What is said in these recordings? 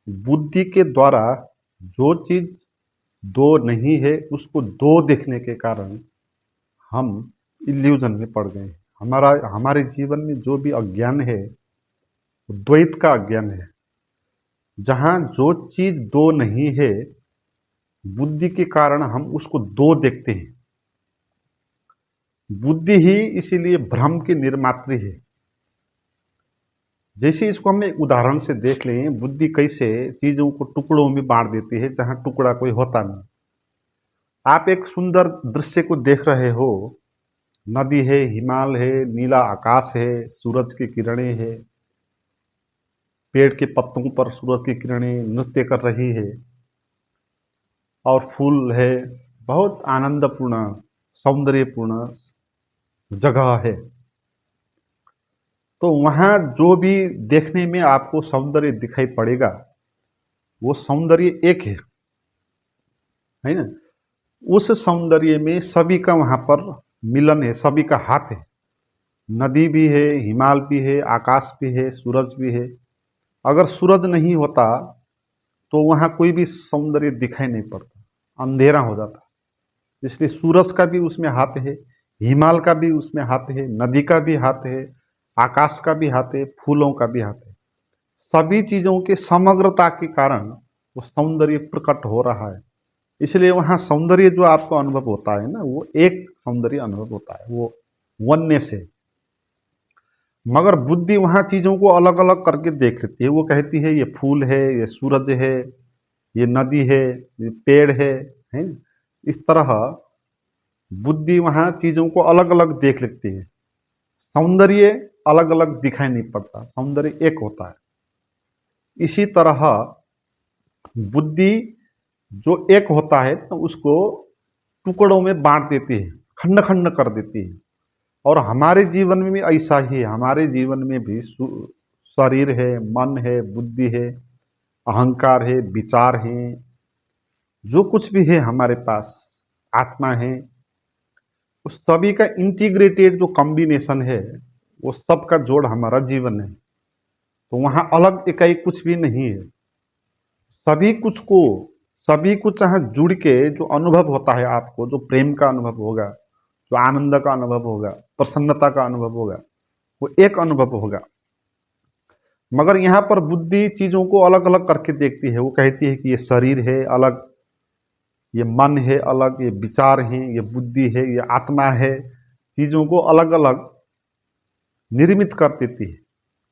बुद्धि के द्वारा जो चीज दो नहीं है उसको दो देखने के कारण हम इल्यूजन में पड़ गए हैं। हमारे जीवन में जो भी अज्ञान है वो द्वैत का अज्ञान है। जहां जो चीज दो नहीं है, बुद्धि के कारण हम उसको दो देखते हैं। बुद्धि ही इसीलिए भ्रम की निर्मात्री है। जैसे इसको हम एक उदाहरण से देख लें, बुद्धि कैसे चीजों को टुकड़ों में बांट देती है जहां टुकड़ा कोई होता नहीं। आप एक सुंदर दृश्य को देख रहे हो, नदी है, हिमाल है, नीला आकाश है, सूरज की किरणें है, पेड़ के पत्तों पर सूरज की किरणें नृत्य कर रही है और फूल है। बहुत आनंदपूर्ण, सौंदर्यपूर्ण जगह है। तो वहां जो भी देखने में आपको सौंदर्य दिखाई पड़ेगा, वो सौंदर्य एक है ना। उस सौंदर्य में सभी का वहां पर मिलन है, सभी का हाथ है। नदी भी है, हिमाल भी है, आकाश भी है, सूरज भी है। अगर सूरज नहीं होता तो वहां कोई भी सौंदर्य दिखाई नहीं पड़ता, अंधेरा हो जाता। इसलिए सूरज का भी उसमें हाथ है, हिमाल का भी उसमें हाथ है, नदी का भी हाथ है, आकाश का भी हाथ है, फूलों का भी हाथ है। सभी चीजों के समग्रता के कारण वो सौंदर्य प्रकट हो रहा है। इसलिए वहां सौंदर्य जो आपको अनुभव होता है ना, वो एक सौंदर्य अनुभव होता है, वो वननेस है। मगर बुद्धि वहां चीजों को अलग अलग करके देख लेती है। वो कहती है ये फूल है, ये सूरज है, ये नदी है, ये पेड़ है। इस तरह बुद्धि वहां चीजों को अलग अलग देख लेती है। सौंदर्य अलग अलग दिखाई नहीं पड़ता, सौंदर्य एक होता है। इसी तरह बुद्धि जो एक होता है तो उसको टुकड़ों में बांट देती है, खंड खंड कर देती है। और हमारे जीवन में भी ऐसा ही है। हमारे जीवन में भी शरीर है, मन है, बुद्धि है, अहंकार है, विचार है, जो कुछ भी है हमारे पास, आत्मा है, उस सभी का इंटीग्रेटेड जो कॉम्बिनेशन है, वो सब का जोड़ हमारा जीवन है। तो वहां अलग इकाई कुछ भी नहीं है। सभी कुछ को सभी कुछ यहाँ जुड़ के जो अनुभव होता है आपको, जो प्रेम का अनुभव होगा, जो आनंद का अनुभव होगा, प्रसन्नता का अनुभव होगा, वो एक अनुभव होगा। मगर यहाँ पर बुद्धि चीजों को अलग अलग करके देखती है। वो कहती है कि ये शरीर है अलग, ये मन है अलग, ये विचार है, ये बुद्धि है, ये आत्मा है। चीजों को अलग अलग निर्मित कर देती है।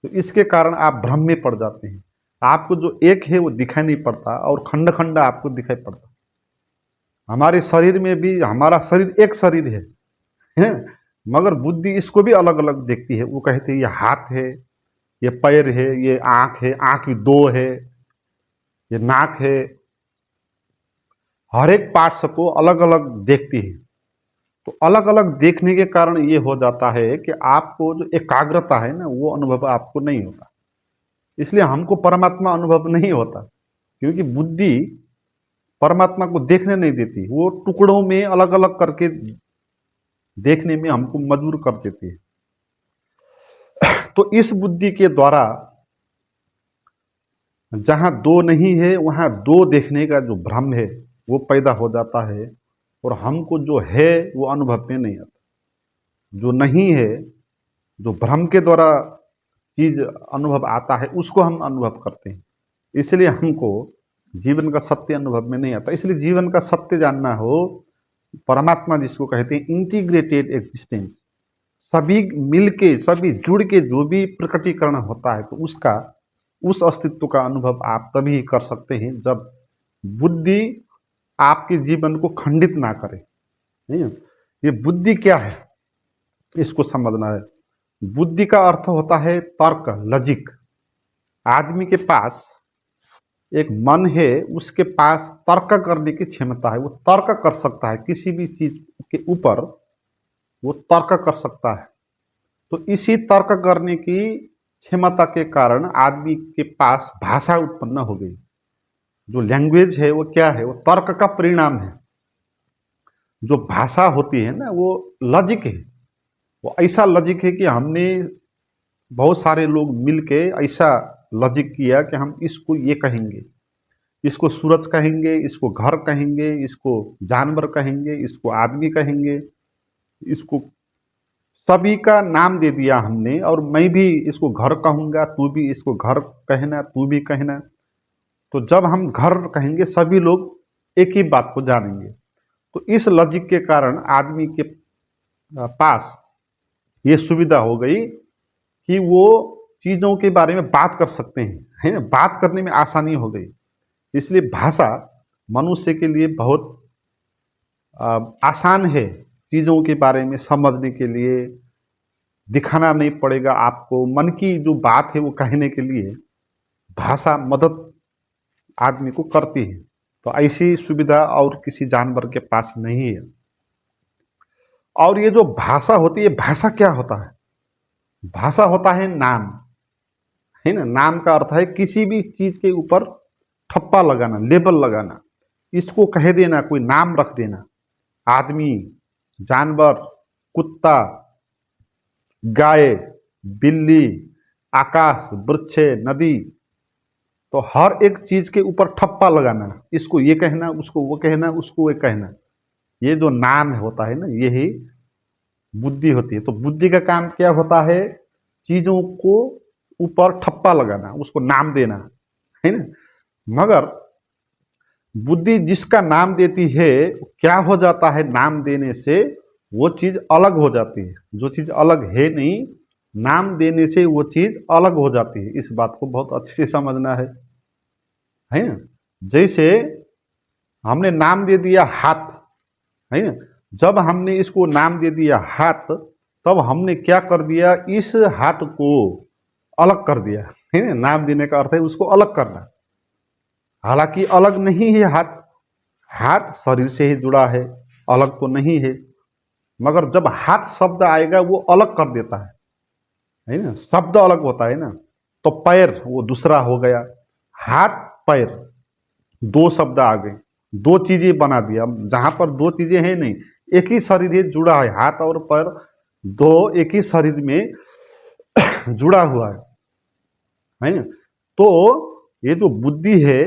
तो इसके कारण आप भ्रम में पड़ जाते हैं। आपको जो एक है वो दिखाई नहीं पड़ता और खंड खंड आपको दिखाई पड़ता। हमारे शरीर में भी हमारा शरीर एक शरीर है, मगर बुद्धि इसको भी अलग अलग देखती है। वो कहती है ये हाथ है, ये पैर है, ये आंख है, आंख भी दो है, ये नाक है। हर एक पार्ट्स को अलग अलग देखती है। तो अलग अलग देखने के कारण ये हो जाता है कि आपको जो एकाग्रता है ना, वो अनुभव आपको नहीं होता। इसलिए हमको परमात्मा अनुभव नहीं होता, क्योंकि बुद्धि परमात्मा को देखने नहीं देती। वो टुकड़ों में अलग अलग करके देखने में हमको मजबूर कर देती है। तो इस बुद्धि के द्वारा जहां दो नहीं है, वहां दो देखने का जो भ्रम है वो पैदा हो जाता है, और हमको जो है वो अनुभव में नहीं आता। जो नहीं है, जो भ्रम के द्वारा चीज अनुभव आता है, उसको हम अनुभव करते हैं। इसलिए हमको जीवन का सत्य अनुभव में नहीं आता। इसलिए जीवन का सत्य जानना हो, परमात्मा जिसको कहते हैं इंटीग्रेटेड एग्जिस्टेंस, सभी मिलके, सभी जुड़ के जो भी प्रकटीकरण होता है, तो उसका, उस अस्तित्व का अनुभव आप तभी कर सकते हैं जब बुद्धि आपके जीवन को खंडित ना करे। नहीं है? ये बुद्धि क्या है, इसको समझना है। बुद्धि का अर्थ होता है तर्क, लॉजिक। आदमी के पास एक मन है, उसके पास तर्क करने की क्षमता है। वो तर्क कर सकता है, किसी भी चीज के ऊपर वो तर्क कर सकता है। तो इसी तर्क करने की क्षमता के कारण आदमी के पास भाषा उत्पन्न हो गई। जो लैंग्वेज है वो क्या है, वो तर्क का परिणाम है। जो भाषा होती है ना, वो लॉजिक है। वो ऐसा लॉजिक है कि हमने बहुत सारे लोग मिलके ऐसा लॉजिक किया कि हम इसको ये कहेंगे, इसको सूरज कहेंगे, इसको घर कहेंगे, इसको जानवर कहेंगे, इसको आदमी कहेंगे, इसको सभी का नाम दे दिया हमने। और मैं भी इसको घर कहूँगा, तू भी इसको घर कहना, तू भी कहना। तो जब हम घर कहेंगे सभी लोग एक ही बात को जानेंगे। तो इस लॉजिक के कारण आदमी के पास ये सुविधा हो गई कि वो चीज़ों के बारे में बात कर सकते हैं, है ना, बात करने में आसानी हो गई। इसलिए भाषा मनुष्य के लिए बहुत आसान है, चीज़ों के बारे में समझने के लिए। दिखाना नहीं पड़ेगा आपको, मन की जो बात है वो कहने के लिए भाषा मदद आदमी को करती है। तो ऐसी सुविधा और किसी जानवर के पास नहीं है। और ये जो भाषा होती है, भाषा क्या होता है? भाषा होता है नाम, है ना। नाम का अर्थ है किसी भी चीज के ऊपर ठप्पा लगाना, लेबल लगाना, इसको कह देना, कोई नाम रख देना। आदमी, जानवर, कुत्ता, गाय, बिल्ली, आकाश, वृक्ष, नदी, तो हर एक चीज के ऊपर ठप्पा लगाना, इसको ये कहना, उसको वो कहना, उसको वो कहना। ये जो नाम होता है ना, यही बुद्धि होती है। तो बुद्धि का काम क्या होता है? चीजों को ऊपर ठप्पा लगाना, उसको नाम देना, है ना। मगर बुद्धि जिसका नाम देती है, क्या हो जाता है? नाम देने से वो चीज अलग हो जाती है। जो चीज अलग है नहीं, नाम देने से वो चीज अलग हो जाती है। इस बात को बहुत अच्छे से समझना है ना। जैसे हमने नाम दे दिया हाथ, है ना। जब हमने इसको नाम दे दिया हाथ, तब हमने क्या कर दिया? इस हाथ को अलग कर दिया, है ना। नाम देने का अर्थ है उसको अलग करना। हालांकि अलग नहीं है हाथ, हाथ शरीर से ही जुड़ा है, अलग तो नहीं है। मगर जब हाथ शब्द आएगा वो अलग कर देता है ना। शब्द अलग होता है ना। तो पैर वो दूसरा हो गया, हाथ पैर दो शब्द आ गए, दो चीजें बना दिया। जहां पर दो चीजें हैं नहीं, एक ही शरीर है, जुड़ा है, हाथ और पैर दो एक ही शरीर में जुड़ा हुआ है ना। तो ये जो बुद्धि है,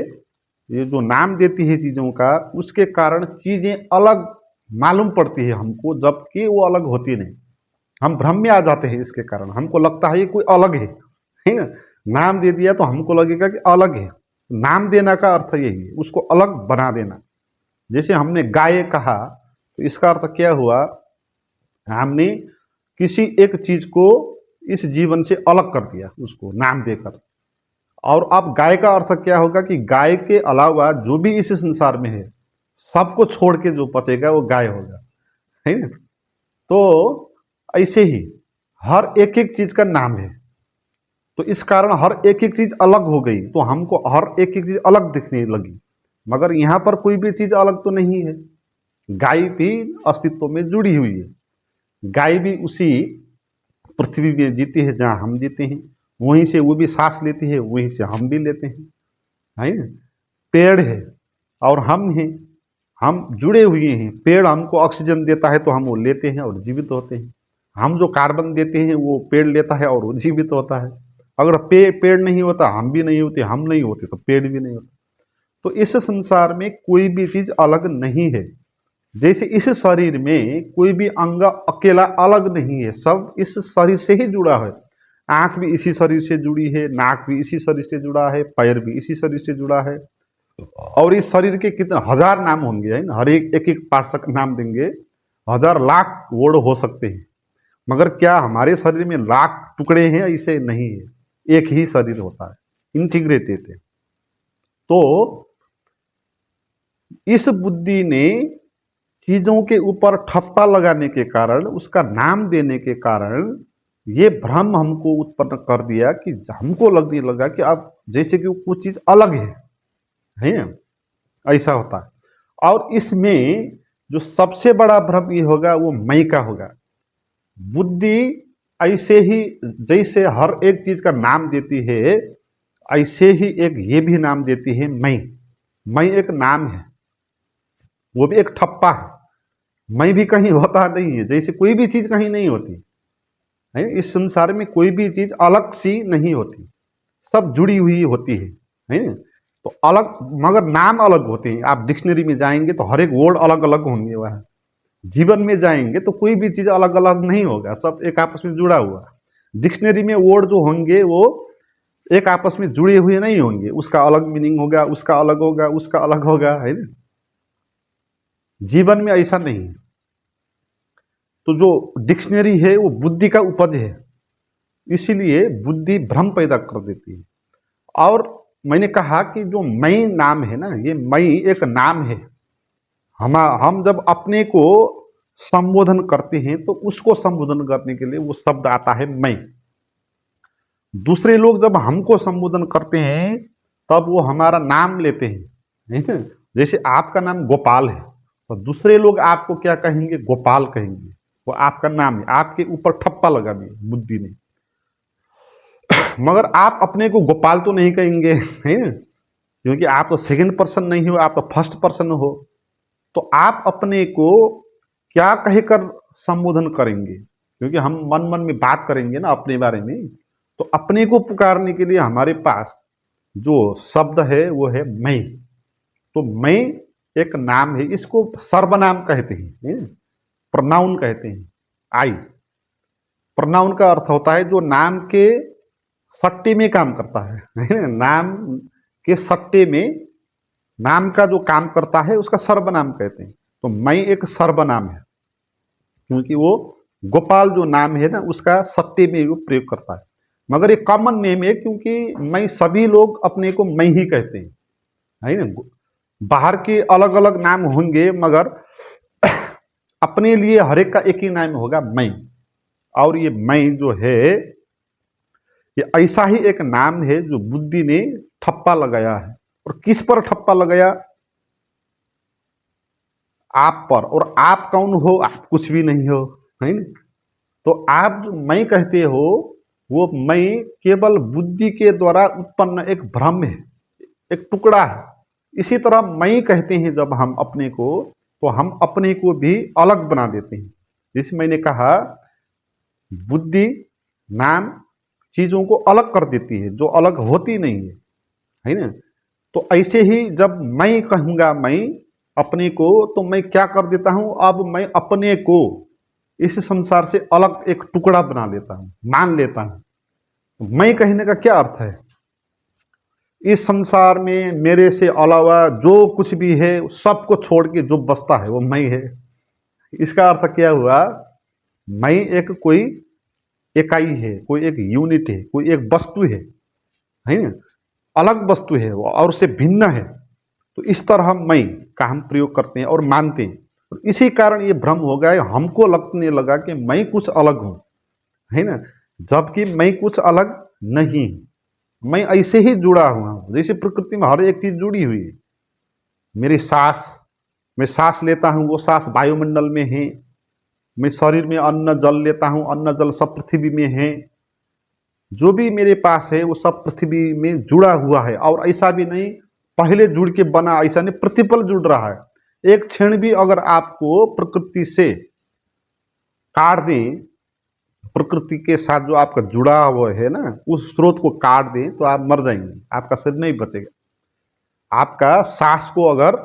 ये जो नाम देती है चीजों का, उसके कारण चीजें अलग मालूम पड़ती है हमको, जबकि वो अलग होती नहीं। हम भ्रम में आ जाते हैं इसके कारण, हमको लगता है ये कोई अलग है ना। नाम दे दिया तो हमको लगेगा कि अलग है। नाम देना का अर्थ यही है, उसको अलग बना देना। जैसे हमने गाय कहा, तो इसका अर्थ क्या हुआ? हमने किसी एक चीज को इस जीवन से अलग कर दिया, उसको नाम देकर। और अब गाय का अर्थ क्या होगा कि गाय के अलावा जो भी इस संसार में है, सबको छोड़ के जो बचेगा वो गाय होगा, है ना। तो ऐसे ही हर एक एक चीज का नाम है। तो इस कारण हर एक एक चीज अलग हो गई, तो हमको हर एक एक चीज अलग दिखने लगी। मगर यहाँ पर कोई भी चीज अलग तो नहीं है। गाय भी अस्तित्व में जुड़ी हुई है। गाय भी उसी पृथ्वी में जीती है जहाँ हम जीते हैं, वहीं से वो भी सांस लेती है, वहीं से हम भी लेते हैं, है ना। पेड़ है और हम हैं, हम जुड़े हुए हैं। पेड़ हमको ऑक्सीजन देता है तो हम वो लेते हैं और जीवित होते हैं। हम जो कार्बन देते हैं वो पेड़ लेता है और वो जीवित होता है। अगर पेड़ नहीं होता, हम भी नहीं होते, हम नहीं होते तो पेड़ भी नहीं होता। तो इस संसार में कोई भी चीज अलग नहीं है। जैसे इस शरीर में कोई भी अंग अकेला अलग नहीं है, सब इस शरीर से ही जुड़ा है। आंख भी इसी शरीर से जुड़ी है, नाक भी इसी शरीर से जुड़ा है, पैर भी इसी शरीर से जुड़ा है। और इस शरीर के कितने हजार नाम होंगे, है ना। हर एक एक पार्ट का नाम देंगे, हजार लाख वर्ड हो सकते हैं। मगर क्या हमारे शरीर में लाख टुकड़े हैं? ऐसे नहीं है, एक ही शरीर होता है, इंटीग्रेटेड है। तो इस बुद्धि ने चीजों के ऊपर ठप्पा लगाने के कारण, उसका नाम देने के कारण ये भ्रम हमको उत्पन्न कर दिया कि हमको लगने लगा कि अब जैसे कि कुछ चीज अलग है ना। ऐसा होता है। और इसमें जो सबसे बड़ा भ्रम ये होगा वो मैं का होगा। बुद्धि ऐसे ही जैसे हर एक चीज का नाम देती है, ऐसे ही एक ये भी नाम देती है मैं एक नाम है, वो भी एक ठप्पा है। मैं भी कहीं होता नहीं है, जैसे कोई भी चीज कहीं नहीं होती है। इस संसार में कोई भी चीज अलग सी नहीं होती, सब जुड़ी हुई होती है ना। तो अलग, मगर नाम अलग होते हैं। आप डिक्शनरी में जाएंगे तो हर एक वर्ड अलग अलग होंगे। वह जीवन में जाएंगे तो कोई भी चीज अलग अलग नहीं होगा, सब एक आपस में जुड़ा हुआ। डिक्शनरी में वर्ड जो होंगे वो एक आपस में जुड़े हुए नहीं होंगे, उसका अलग मीनिंग होगा, उसका अलग होगा, उसका अलग होगा, है ना। जीवन में ऐसा नहीं है। तो जो डिक्शनरी है वो बुद्धि का उपज है, इसीलिए बुद्धि भ्रम पैदा कर देती है। और मैंने कहा कि जो मैं नाम है ना, ये मैं एक नाम है। हम जब अपने को संबोधन करते हैं तो उसको संबोधन करने के लिए वो शब्द आता है मैं। दूसरे लोग जब हमको संबोधन करते हैं तब वो हमारा नाम लेते हैं, नहीं है? जैसे आपका नाम गोपाल है तो दूसरे लोग आपको क्या कहेंगे? गोपाल कहेंगे। वो आपका नाम है, आपके ऊपर ठप्पा लगा दिया बुद्धि ने। मगर आप अपने को गोपाल तो नहीं कहेंगे, है ना? क्योंकि आप तो सेकंड पर्सन नहीं हो, आप तो फर्स्ट पर्सन हो। तो आप अपने को क्या कहकर संबोधन करेंगे? क्योंकि हम मन मन में बात करेंगे ना अपने बारे में। तो अपने को पुकारने के लिए हमारे पास जो शब्द है वो है मैं। तो मैं एक नाम है, इसको सर्वनाम कहते हैं, प्रनाउन कहते हैं। आई प्रनाउन का अर्थ होता है जो नाम के सट्टे में काम करता है। नाम के सट्टे में नाम का जो काम करता है उसका सर्वनाम कहते हैं। तो मैं एक सर्वनाम है, क्योंकि वो गोपाल जो नाम है ना उसका सट्टे में वो प्रयोग करता है। मगर ये कॉमन नेम है, क्योंकि मैं सभी लोग अपने को मैं ही कहते हैं, है ना। बाहर के अलग अलग नाम होंगे मगर अपने लिए हर एक का एक ही नाम होगा मैं। और ये मैं जो है ये ऐसा ही एक नाम है जो बुद्धि ने ठप्पा लगाया है। और किस पर ठप्पा लगाया? आप पर। और आप कौन हो? आप कुछ भी नहीं हो, है ना। तो आप जो मैं कहते हो वो मैं केवल बुद्धि के द्वारा उत्पन्न एक भ्रम है, एक टुकड़ा है। इसी तरह मैं कहते हैं जब हम अपने को, तो हम अपने को भी अलग बना देते हैं। जैसे मैंने कहा बुद्धि नाम चीजों को अलग कर देती है जो अलग होती नहीं है ना। तो ऐसे ही जब मैं कहूंगा मैं अपने को, तो मैं क्या कर देता हूं? अब मैं अपने को इस संसार से अलग एक टुकड़ा बना लेता हूं, मान लेता हूं। मैं कहने का क्या अर्थ है? इस संसार में मेरे से अलावा जो कुछ भी है सबको छोड़ के जो बचता है वो मैं है। इसका अर्थ क्या हुआ? मैं एक कोई इकाई है, कोई एक यूनिट है, कोई एक वस्तु है ना, अलग वस्तु है वो और उससे भिन्न है। तो इस तरह मैं का हम प्रयोग करते हैं और मानते हैं। और इसी कारण ये भ्रम हो गया, हमको लगने लगा कि मैं कुछ अलग हूं, है ना, जबकि मैं कुछ अलग नहीं। मैं ऐसे ही जुड़ा हुआ हूं जैसे प्रकृति में हर एक चीज जुड़ी हुई है। मेरी सांस, मैं सांस लेता हूं वो सांस वायुमंडल में है। मैं शरीर में अन्न जल लेता हूं, अन्न जल सब पृथ्वी में है। जो भी मेरे पास है वो सब पृथ्वी में जुड़ा हुआ है। और ऐसा भी नहीं पहले जुड़ के बना, ऐसा नहीं, प्रतिपल जुड़ रहा है। एक क्षण भी अगर आपको प्रकृति से काट दें, प्रकृति के साथ जो आपका जुड़ा हुआ है ना उस स्रोत को काट दें तो आप मर जाएंगे, आपका शरीर नहीं बचेगा। आपका सांस को अगर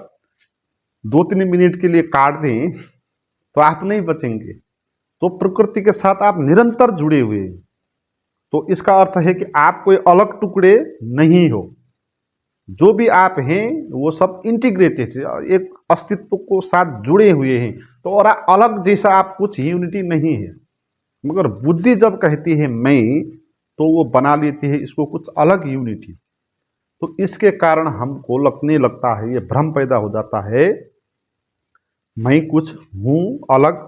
2-3 मिनट के लिए काट दें तो आप नहीं बचेंगे। तो प्रकृति के साथ आप निरंतर जुड़े हुए हैं। तो इसका अर्थ है कि आप कोई अलग टुकड़े नहीं हो। जो भी आप हैं वो सब इंटीग्रेटेड है, एक अस्तित्व को साथ जुड़े हुए हैं। तो और अलग जैसा आप कुछ यूनिटी नहीं है। मगर बुद्धि जब कहती है मैं, तो वो बना लेती है इसको कुछ अलग यूनिटी। तो इसके कारण हमको लगने लगता है, ये भ्रम पैदा हो जाता है, मैं कुछ हूं अलग।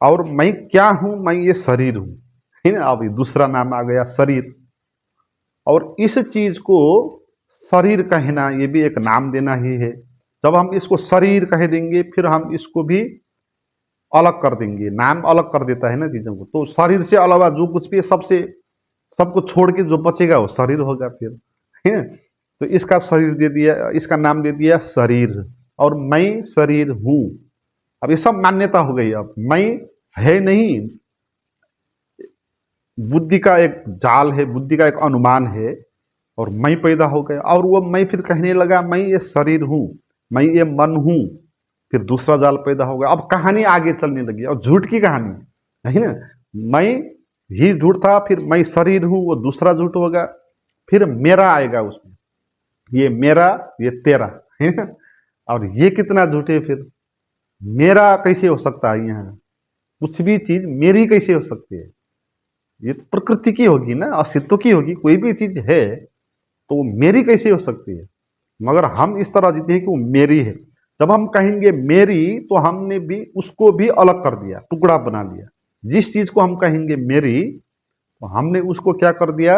और मैं क्या हूं? मैं ये शरीर हूं, है ना। अब दूसरा नाम आ गया शरीर। और इस चीज को शरीर कहना ये भी एक नाम देना ही है। जब हम इसको शरीर कह देंगे फिर हम इसको भी अलग कर देंगे, नाम अलग कर देता है ना चीजों को। तो शरीर से अलावा जो कुछ भी है सबसे, सबको छोड़ के जो बचेगा वो शरीर होगा फिर, है ना। तो इसका शरीर दे दिया, इसका नाम दे दिया शरीर। और मैं शरीर हूं। अब ये सब मान्यता हो गई। अब मैं है नहीं, बुद्धि का एक जाल है, बुद्धि का एक अनुमान है और मैं पैदा हो गया, और वो मैं फिर कहने लगा मैं ये शरीर हूँ, मैं ये मन हूँ। फिर दूसरा जाल पैदा हो गया। अब कहानी आगे चलने लगी, और झूठ की कहानी है ना। मैं ही झूठ था, फिर मैं शरीर हूँ, वो दूसरा झूठ होगा, फिर मेरा आएगा उसमें, ये मेरा, ये तेरा, है ना। और ये कितना झूठ है फिर। मेरा कैसे हो सकता है, यहाँ कुछ भी चीज मेरी कैसे हो सकती है। ये तो प्रकृति की होगी ना, अस्तित्व की होगी। कोई भी चीज है तो वो मेरी कैसे हो सकती है। मगर हम इस तरह जीते हैं कि वो मेरी है। जब हम कहेंगे मेरी, तो हमने भी उसको भी अलग कर दिया, टुकड़ा बना लिया। जिस चीज को हम कहेंगे मेरी, तो हमने उसको क्या कर दिया,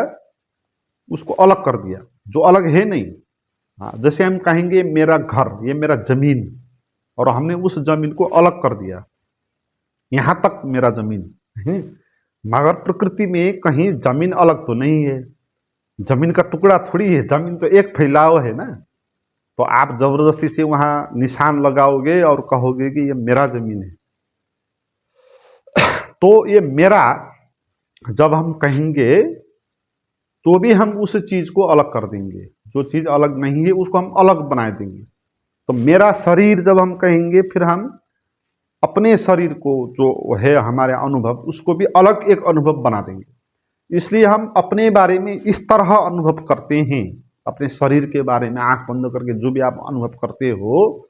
उसको अलग कर दिया, जो अलग है नहीं। हाँ, जैसे हम कहेंगे मेरा घर, ये मेरा जमीन, और हमने उस जमीन को अलग कर दिया, यहां तक मेरा जमीन है। मगर प्रकृति में कहीं जमीन अलग तो नहीं है, जमीन का टुकड़ा थोड़ी है, जमीन तो एक फैलाव है ना। तो आप जबरदस्ती से वहां निशान लगाओगे और कहोगे कि ये मेरा जमीन है। तो ये मेरा जब हम कहेंगे, तो भी हम उस चीज को अलग कर देंगे। जो चीज अलग नहीं है उसको हम अलग बना देंगे। तो मेरा शरीर जब हम कहेंगे, फिर हम अपने शरीर को जो है हमारे अनुभव, उसको भी अलग एक अनुभव बना देंगे। इसलिए हम अपने बारे में इस तरह अनुभव करते हैं, अपने शरीर के बारे में आंख बंद करके जो भी आप अनुभव करते हो,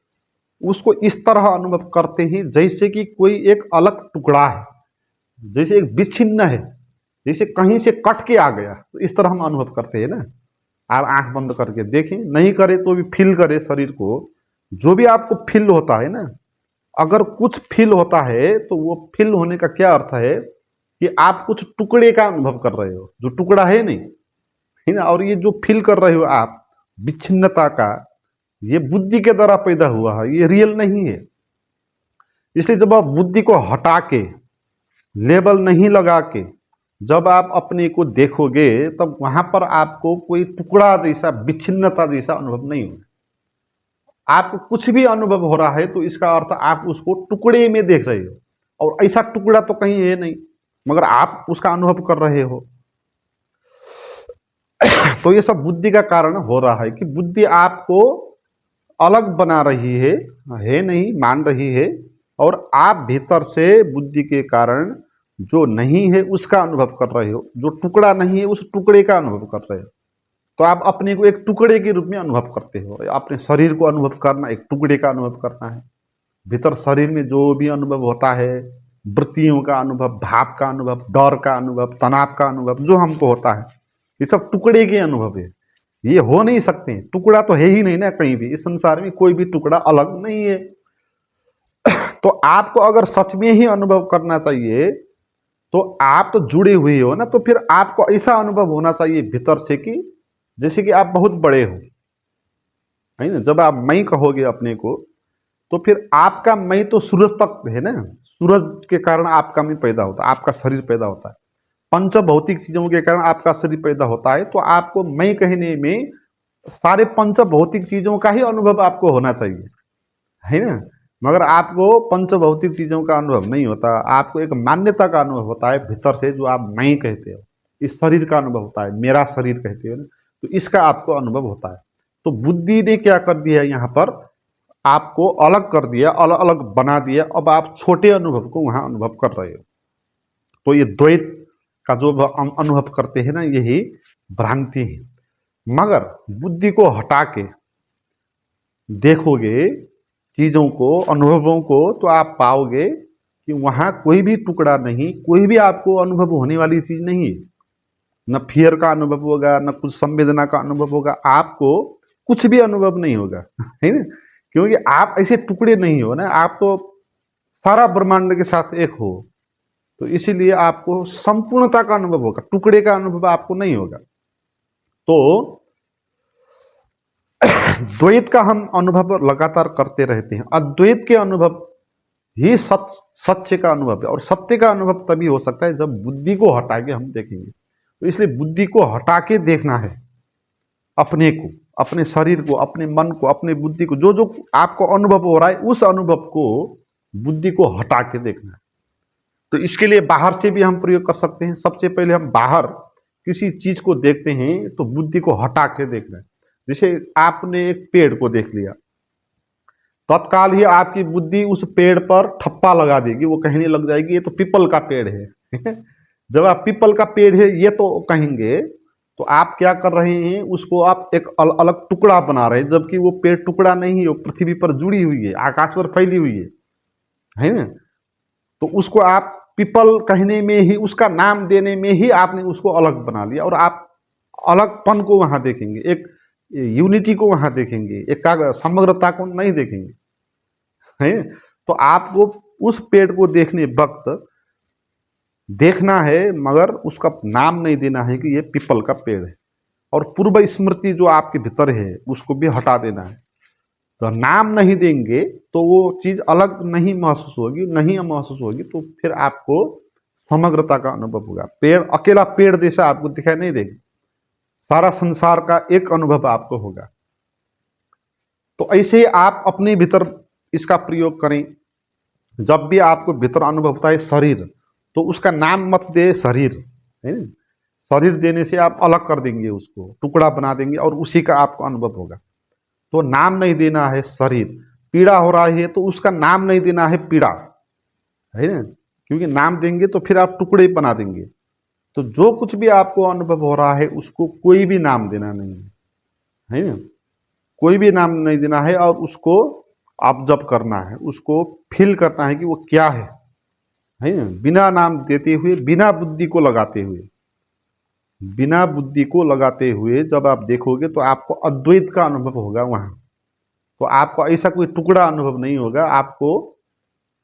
उसको इस तरह अनुभव करते हैं जैसे कि कोई एक अलग टुकड़ा है, जैसे एक विच्छिन्न है, जैसे कहीं से कट के आ गया। तो इस तरह हम अनुभव करते हैं ना। आप आंख बंद करके देखें, नहीं करे तो भी फील करें शरीर को। जो भी आपको फील होता है ना, अगर कुछ फील होता है तो वो फील होने का क्या अर्थ है कि आप कुछ टुकड़े का अनुभव कर रहे हो, जो टुकड़ा है नहीं, है ना। और ये जो फील कर रहे हो आप विच्छिन्नता का, ये बुद्धि के द्वारा पैदा हुआ है, ये रियल नहीं है। इसलिए जब आप बुद्धि को हटा के, लेबल नहीं लगा के, जब आप अपने को देखोगे, तब वहां पर आपको कोई टुकड़ा जैसा, विच्छिन्नता जैसा अनुभव नहीं होगा। आपको कुछ भी अनुभव हो रहा है तो इसका अर्थ आप उसको टुकड़े में देख रहे हो, और ऐसा टुकड़ा तो कहीं है नहीं, मगर आप उसका अनुभव कर रहे हो। तो ये सब बुद्धि का कारण हो रहा है कि बुद्धि आपको अलग बना रही है नहीं, मान रही है। और आप भीतर से बुद्धि के कारण जो नहीं है उसका अनुभव कर रहे हो, जो टुकड़ा नहीं है उस टुकड़े का अनुभव कर रहे हो। तो आप अपने को एक टुकड़े के रूप में अनुभव करते हो। अपने शरीर को अनुभव करना एक टुकड़े का अनुभव करना है। भीतर शरीर में जो भी अनुभव होता है, वृत्तियों का अनुभव, भाव का अनुभव, डर का अनुभव, तनाव का अनुभव जो हमको होता है, ये सब टुकड़े के अनुभव है। ये हो नहीं सकते, टुकड़ा तो है ही नहीं ना कहीं भी। इस संसार में कोई भी टुकड़ा अलग नहीं है। तो आपको अगर सच में ही अनुभव करना चाहिए, तो आप तो जुड़े हुए हो ना, तो फिर आपको ऐसा अनुभव होना चाहिए भीतर से कि जैसे कि आप बहुत बड़े हो, है ना। जब आप मैं कहोगे अपने को, तो फिर आपका मैं तो सूरज तक है ना। सूरज के कारण आपका मैं पैदा होता है, आपका शरीर पैदा होता है। पंच भौतिक चीजों के कारण आपका शरीर पैदा होता है। तो आपको मैं कहने में सारे पंच भौतिक चीजों का ही अनुभव आपको होना चाहिए, है ना। मगर आपको पंच भौतिक चीजों का अनुभव नहीं होता, आपको एक मान्यता का अनुभव होता है भीतर से, जो आप मैं कहते हो। इस शरीर का अनुभव होता है, मेरा शरीर कहते हो ना, तो इसका आपको अनुभव होता है। तो बुद्धि ने क्या कर दिया है, यहाँ पर आपको अलग कर दिया, अलग अलग बना दिया। अब आप छोटे अनुभव को वहां अनुभव कर रहे हो। तो ये द्वैत का जो अनुभव करते हैं ना, यही भ्रांति है। मगर बुद्धि को हटा के देखोगे चीजों को, अनुभवों को, तो आप पाओगे कि वहां कोई भी टुकड़ा नहीं, कोई भी आपको अनुभव होने वाली चीज नहीं है। न फियर का अनुभव होगा, न कुछ संवेदना का अनुभव होगा, आपको कुछ भी अनुभव नहीं होगा, है ना। क्योंकि आप ऐसे टुकड़े नहीं हो ना, आप तो सारा ब्रह्मांड के साथ एक हो। तो इसीलिए आपको संपूर्णता का अनुभव होगा, टुकड़े का अनुभव आपको नहीं होगा। तो द्वैत का हम अनुभव लगातार करते रहते हैं। अद्वैत के अनुभव ही सत्य का अनुभव है। और सत्य का अनुभव तभी हो सकता है जब बुद्धि को हटा के हम देखेंगे। तो इसलिए बुद्धि को हटा के देखना है अपने को, अपने शरीर को, अपने मन को, अपने बुद्धि को। जो जो आपको अनुभव हो रहा है, उस अनुभव को बुद्धि को हटा के देखना है। तो इसके लिए बाहर से भी हम प्रयोग कर सकते हैं। सबसे पहले हम बाहर किसी चीज को देखते हैं तो बुद्धि को हटा के देखना है। जैसे आपने एक पेड़ को देख लिया, तत्काल ही आपकी बुद्धि उस पेड़ पर ठप्पा लगा देगी, वो कहने लग जाएगी ये तो पीपल का पेड़ है। जब आप पीपल का पेड़ है ये तो कहेंगे, तो आप क्या कर रहे हैं, उसको आप एक अलग टुकड़ा बना रहे हैं, जबकि वो पेड़ टुकड़ा नहीं है, वो पृथ्वी पर जुड़ी हुई है, आकाश पर फैली हुई है ना। तो उसको आप पीपल कहने में ही, उसका नाम देने में ही आपने उसको अलग बना लिया, और आप अलगपन को वहां देखेंगे, एक यूनिटी को वहां देखेंगे, एक समग्रता को नहीं देखेंगे, है। तो आपको उस पेड़ को देखने वक्त देखना है, मगर उसका नाम नहीं देना है कि ये पीपल का पेड़ है, और पूर्व स्मृति जो आपके भीतर है उसको भी हटा देना है। तो नाम नहीं देंगे तो वो चीज अलग नहीं महसूस होगी, नहीं महसूस होगी तो फिर आपको समग्रता का अनुभव होगा। पेड़ अकेला पेड़ जैसा आपको दिखाई नहीं देगा, सारा संसार का एक अनुभव आपको होगा। तो ऐसे ही आप अपने भीतर इसका प्रयोग करें। जब भी आपको भीतर अनुभव होता है शरीर, तो उसका नाम मत दे शरीर, है ना। शरीर देने से आप अलग कर देंगे, उसको टुकड़ा बना देंगे और उसी का आपको अनुभव होगा। तो नाम नहीं देना है शरीर। पीड़ा हो रहा है तो उसका नाम नहीं देना है पीड़ा, है ना, क्योंकि नाम देंगे तो फिर आप टुकड़े बना देंगे। तो जो कुछ भी आपको अनुभव हो रहा है उसको कोई भी नाम देना नहीं है ना, कोई भी नाम नहीं देना है, और उसको ऑब्जर्व करना है, उसको फील करना है कि वो क्या है ना, बिना नाम देते हुए, बिना बुद्धि को लगाते हुए, बिना बुद्धि को लगाते हुए जब आप देखोगे तो आपको अद्वैत का अनुभव होगा वहां। तो आपको ऐसा कोई टुकड़ा अनुभव नहीं होगा, आपको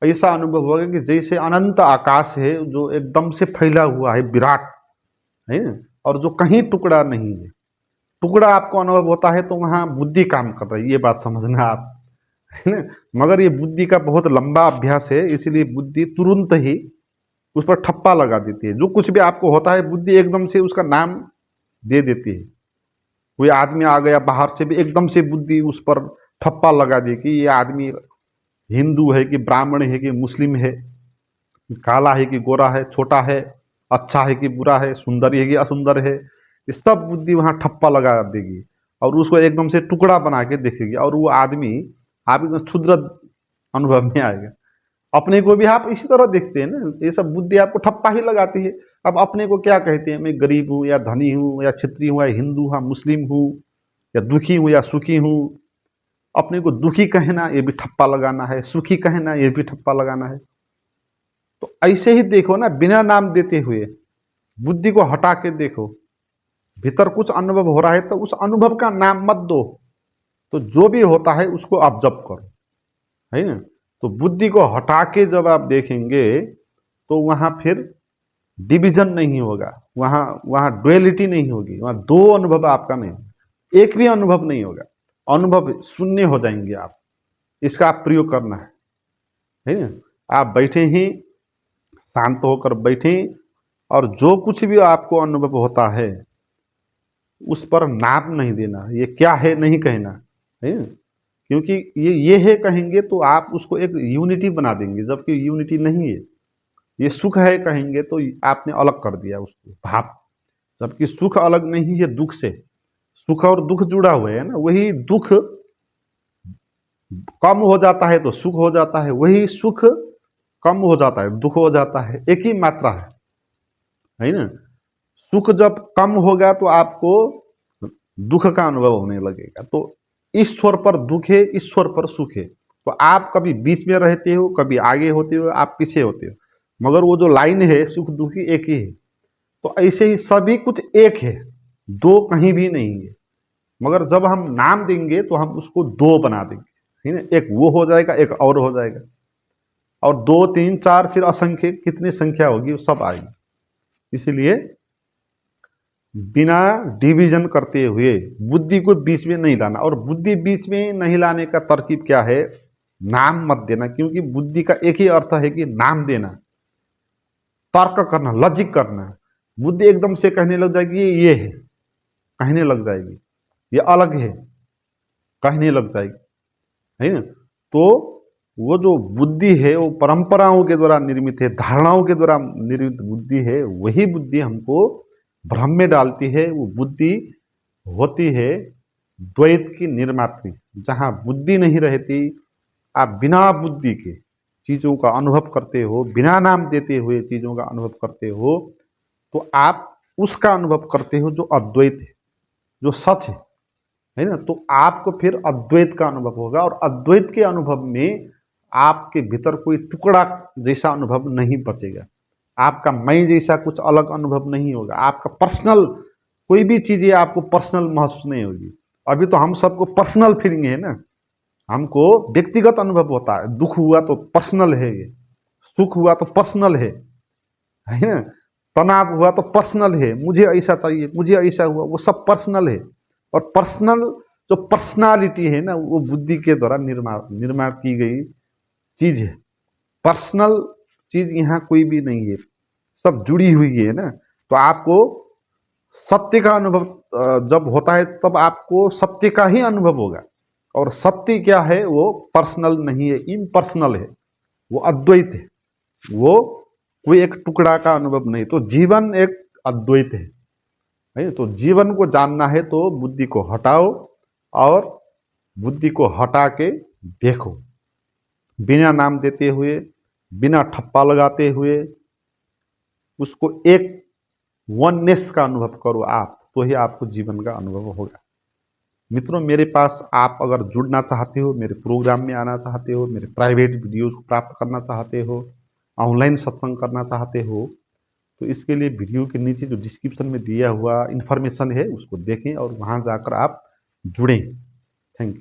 ऐसा अनुभव होगा कि जैसे अनंत आकाश है जो एकदम से फैला हुआ है, विराट है ना, और जो कहीं टुकड़ा नहीं है। टुकड़ा आपको अनुभव होता है तो वहां बुद्धि काम कर रही है, ये बात समझना आप, है ना। मगर ये बुद्धि का बहुत लंबा अभ्यास है, इसीलिए बुद्धि तुरंत ही उस पर ठप्पा लगा देती है। जो कुछ भी आपको होता है बुद्धि एकदम से उसका नाम दे देती है। कोई आदमी आ गया बाहर से भी, एकदम से बुद्धि उस पर ठप्पा लगा दी कि ये आदमी हिंदू है कि ब्राह्मण है कि मुस्लिम है, काला है कि गोरा है, छोटा है, अच्छा है कि बुरा है, सुंदर है कि असुंदर है, ये सब बुद्धि वहां ठप्पा लगा देगी और उसको एकदम से टुकड़ा बना के देखेगी, और वो आदमी आप एकदम क्षुद्र अनुभव में आएगा। अपने को भी आप इसी तरह देखते हैं ना, ये सब बुद्धि आपको ठप्पा ही लगाती है। अब अपने को क्या कहते हैं, मैं गरीब हूँ या धनी हूँ या क्षत्रिय हूँ या हिंदू हूँ मुस्लिम हूँ या दुखी हूँ या सुखी हूँ। अपने को दुखी कहना ये भी ठप्पा लगाना है, सुखी कहना ये भी ठप्पा लगाना है। तो ऐसे ही देखो ना, बिना नाम देते हुए बुद्धि को हटा के देखो, भीतर कुछ अनुभव हो रहा है तो उस अनुभव का नाम मत दो, तो जो भी होता है उसको ऑब्जर्व करो, है ना। तो बुद्धि को हटा के जब आप देखेंगे तो वहां फिर डिवीजन नहीं होगा, वहां वहां डुअलिटी नहीं होगी, वहां दो अनुभव आपका नहीं होगा, एक भी अनुभव नहीं होगा, अनुभव शून्य हो जाएंगे आप। इसका आप प्रयोग करना है ना। आप बैठे ही शांत होकर बैठे, और जो कुछ भी आपको अनुभव होता है उस पर नाम नहीं देना, ये क्या है नहीं कहना, है ना। क्योंकि ये है कहेंगे तो आप उसको एक यूनिटी बना देंगे, जबकि यूनिटी नहीं है। ये सुख है कहेंगे तो आपने अलग कर दिया उसको भाव, जबकि सुख अलग नहीं है दुख से। सुख और दुख जुड़ा हुआ है ना, वही दुख कम हो जाता है तो सुख हो जाता है, वही सुख कम हो जाता है दुख हो जाता है, एक ही मात्रा है ना। सुख जब कम होगा तो आपको दुख का अनुभव होने लगेगा। तो ईश्वर पर दुख है, ईश्वर पर सुख है। तो आप कभी बीच में रहते हो, कभी आगे होते हो, आप पीछे होते हो, मगर वो जो लाइन है सुख दुखी एक ही है। तो ऐसे ही सभी कुछ एक है, दो कहीं भी नहीं है। मगर जब हम नाम देंगे तो हम उसको दो बना देंगे, है ना। एक वो हो जाएगा, एक और हो जाएगा, और दो तीन चार फिर असंख्य कितनी संख्या होगी वो सब आएगी। इसीलिए बिना डिवीजन करते हुए बुद्धि को बीच में नहीं लाना। और बुद्धि बीच में नहीं लाने का तरकीब क्या है, नाम मत देना, क्योंकि बुद्धि का एक ही अर्थ है कि नाम देना, तर्क करना, लॉजिक करना। बुद्धि एकदम से कहने लग जाएगी ये है, कहने लग जाएगी ये अलग है, कहने लग जाएगी, है ना। तो वो जो बुद्धि है वो परंपराओं के द्वारा निर्मित है, धारणाओं के द्वारा निर्मित बुद्धि है, वही बुद्धि हमको भ्रम में डालती है, वो बुद्धि होती है द्वैत की निर्मात्री। जहाँ बुद्धि नहीं रहती, आप बिना बुद्धि के चीज़ों का अनुभव करते हो, बिना नाम देते हुए चीज़ों का अनुभव करते हो, तो आप उसका अनुभव करते हो जो अद्वैत है, जो सच है ना। तो आपको फिर अद्वैत का अनुभव होगा, और अद्वैत के अनुभव में आपके भीतर कोई टुकड़ा जैसा अनुभव नहीं बचेगा। आपका मैं जैसा कुछ अलग अनुभव नहीं होगा। आपका पर्सनल कोई भी चीज़ें आपको पर्सनल महसूस नहीं होगी। अभी तो हम सबको पर्सनल फीलिंग है ना, हमको व्यक्तिगत अनुभव होता है। दुख हुआ तो पर्सनल है ये, सुख हुआ तो पर्सनल है ना, तनाव हुआ तो पर्सनल है, मुझे ऐसा चाहिए, मुझे ऐसा हुआ, वो सब पर्सनल है। और पर्सनल जो पर्सनालिटी है ना, वो बुद्धि के द्वारा निर्माण निर्माण की गई चीज है। पर्सनल चीज यहाँ कोई भी नहीं है, सब जुड़ी हुई है ना। तो आपको सत्य का अनुभव जब होता है, तब आपको सत्य का ही अनुभव होगा। और सत्य क्या है, वो पर्सनल नहीं है, इम्पर्सनल है, वो अद्वैत है, वो कोई एक टुकड़ा का अनुभव नहीं। तो जीवन एक अद्वैत है। तो जीवन को जानना है तो बुद्धि को हटाओ, और बुद्धि को हटा के देखो, बिना नाम देते हुए, बिना ठप्पा लगाते हुए, उसको एक वननेस का अनुभव करो आप, तो ही आपको जीवन का अनुभव होगा। मित्रों, मेरे पास आप अगर जुड़ना चाहते हो, मेरे प्रोग्राम में आना चाहते हो, मेरे प्राइवेट वीडियोज को प्राप्त करना चाहते हो, ऑनलाइन सत्संग करना चाहते हो, तो इसके लिए वीडियो के नीचे जो डिस्क्रिप्शन में दिया हुआ इन्फॉर्मेशन है उसको देखें और वहाँ जाकर आप जुड़ें। Thank you.